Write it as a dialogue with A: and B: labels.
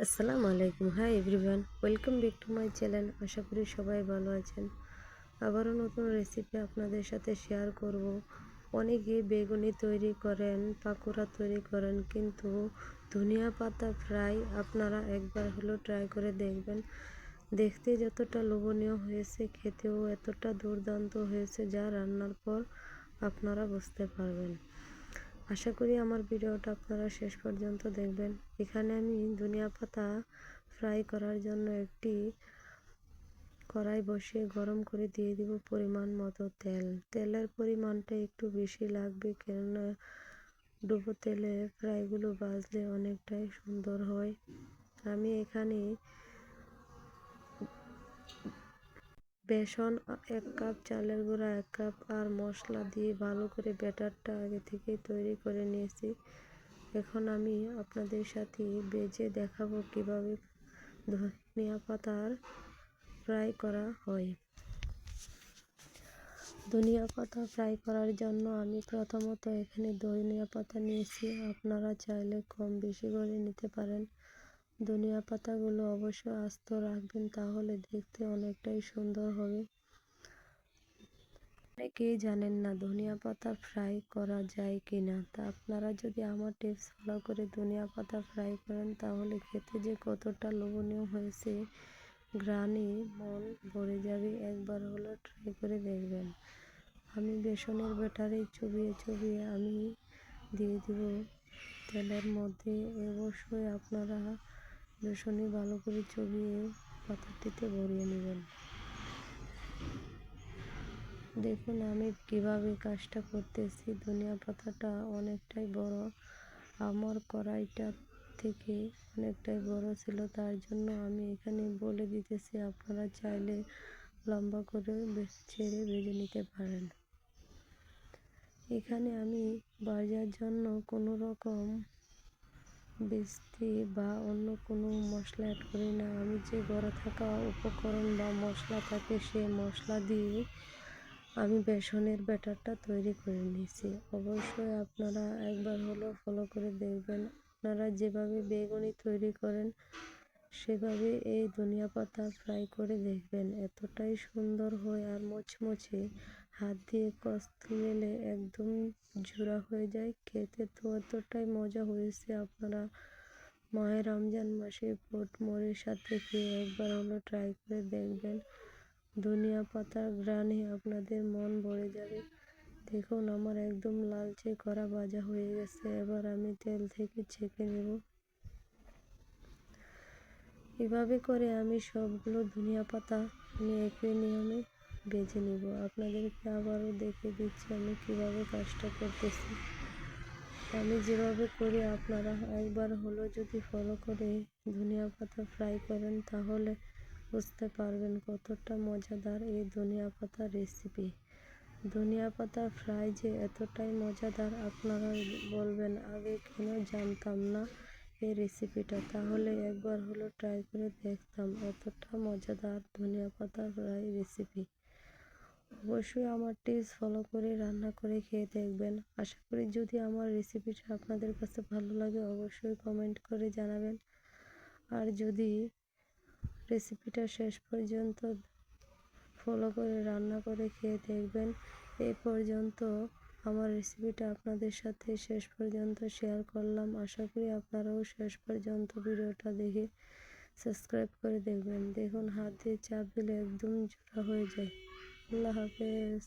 A: আসসালামু আলাইকুম। Hi everyone, welcome back to my channel. আশা করি সবাই ভালো আছেন। আবারও নতুন রেসিপি আপনাদের সাথে শেয়ার করব। অনেকে বেগুনি তৈরি করেন, পাকোড়া তৈরি করেন, কিন্তু ধনিয়া পাতা ফ্রাই আপনারা একবার হলেও ট্রাই করে দেখবেন। দেখতে যতটা লোভনীয় হয়েছে, খেতেও এতটা দুর্দান্ত হয়েছে, যা রান্নার পর আপনারা বুঝতে পারবেন। আশা করি আমার ভিডিওটা আপনারা শেষ পর্যন্ত দেখবেন। এখানে আমি ধনিয়া পাতা ফ্রাই করার জন্য একটি কড়াই বসিয়ে গরম করে দিয়ে দিব পরিমাণ মতো তেল। তেলের পরিমাণটা একটু বেশি লাগবে, কেননা ডুবো তেলে ফ্রাইগুলো ভাজলে অনেকটাই সুন্দর হয়। আমি এখানে বেসন 1 কাপ, চালের গুঁড়া 1 কাপ আর মশলা দিয়ে ভালো করে ব্যাটারটা আগে থেকে তৈরি করে নিয়েছি। এখন আমি আপনাদের সাথে ভেজে দেখাবো কিভাবে ধনিয়া পাতার ফ্রাই করা হয়। ধনিয়া পাতা ফ্রাই করার জন্য আমি প্রথমত এখানে ধনিয়া পাতা নিয়েছি। আপনারা চাইলে কম বেশি করে নিতে পারেন। ধনিয়া পাতাগুলো অবশ্যই আস্ত রাখবেন, তাহলে দেখতে অনেকটাই সুন্দর হবে। অনেকেই জানেন না ধনিয়া পাতা ফ্রাই করা যায় কিনা। তা আপনারা যদি আমার টিপস ফলো করে ধনিয়া পাতা ফ্রাই করেন, তাহলে খেতে যে কতটা লোভনীয় হয়েছে, ঘ্রাণে মন ভরে যাবে। একবার হলো ট্রাই করে দেখবেন। আমি বেসনের ব্যাটারে চুবিয়ে চুবিয়ে আমি দিয়ে দিব তেলের মধ্যে। অবশ্যই আপনারা বেসনে ভালো করে চুবিয়ে পাতাটিতে ভরিয়ে নেবেন। দেখুন আমি কিভাবে কাজটা করতেছি। ধনিয়া পাতাটা অনেকটাই বড়, আমার কড়াইটা থেকে অনেকটাই বড় ছিল, তার জন্য আমি এখানে বলে দিতেছি, আপনারা চাইলে লম্বা করে ছেড়ে ভেজে নিতে পারেন। এখানে আমি ভাজার জন্য কোনো রকম বেস্তি বা অন্য কোনো মশলা অ্যাড করি না। আমি যে ঘরে থাকা উপকরণ বা মশলা থাকে, সেই মশলা দিয়ে আমি বেসনের ব্যাটারটা তৈরি করে নিয়েছি। অবশ্যই আপনারা একবার হলেও ফলো করে দেখবেন। আপনারা যেভাবে বেগুনি তৈরি করেন, সেভাবে এই ধনিয়া পাতা ফ্রাই করে দেখবেন। এতটাই সুন্দর হয় আর মুচমুচে, হাত দিয়ে কষলে একদম ঝুরা হয়ে যায়। খেতে তো এতটাই মজা হয়েছে। আপনারা মাহে রমজান মাসে পুট মুড়ির সাথে খেয়ে একবার হলো ট্রাই করে দেখবেন। ধনিয়া পাতার ঘ্রাণে আপনাদের মন ভরে যাবে। দেখুন আমার একদম লালচে করা ভাজা হয়ে গেছে। এবার আমি তেল থেকে ছেঁকে নেব। এভাবে করে আমি সবগুলো ধনিয়া পাতা একই নিয়মে ভেজে নেব। আপনাদেরকে আবারও দেখে দিচ্ছি আমি কিভাবে কাজটা করতেছি। আমি যেভাবে করি আপনারা একবার হলো যদি ফলো করে ধনিয়া পাতা ফ্রাই করেন, তাহলে বুঝতে পারবেন কতটা মজাদার এই ধনিয়া পাতা রেসিপি। ধনিয়া পাতা ফ্রাই যে এতটাই মজাদার, আপনারা বলবেন আগে কেন জানতাম না এই রেসিপিটা, তাহলে একবার হলো ট্রাই করে দেখতাম। এতটা মজাদার ধনিয়া পাতা ফ্রাই রেসিপি। অবশ্যই আমার টিপস ফলো করে রান্না করে খেয়ে দেখবেন। আশা করি যদি আমার রেসিপিটা আপনাদের কাছে ভালো লাগে, অবশ্যই কমেন্ট করে জানাবেন। আর যদি রেসিপিটা শেষ পর্যন্ত ফলো করে রান্না করে খেয়ে দেখবেন। এই পর্যন্ত আমার রেসিপিটা আপনাদের সাথে শেষ পর্যন্ত শেয়ার করলাম। আশা করি আপনারাও শেষ পর্যন্ত ভিডিওটা দেখে সাবস্ক্রাইব করে দেখবেন। দেখুন হাত দিয়ে চাপ দিলে একদম জোড়া হয়ে যায়। আল্লাহ হাফেজ।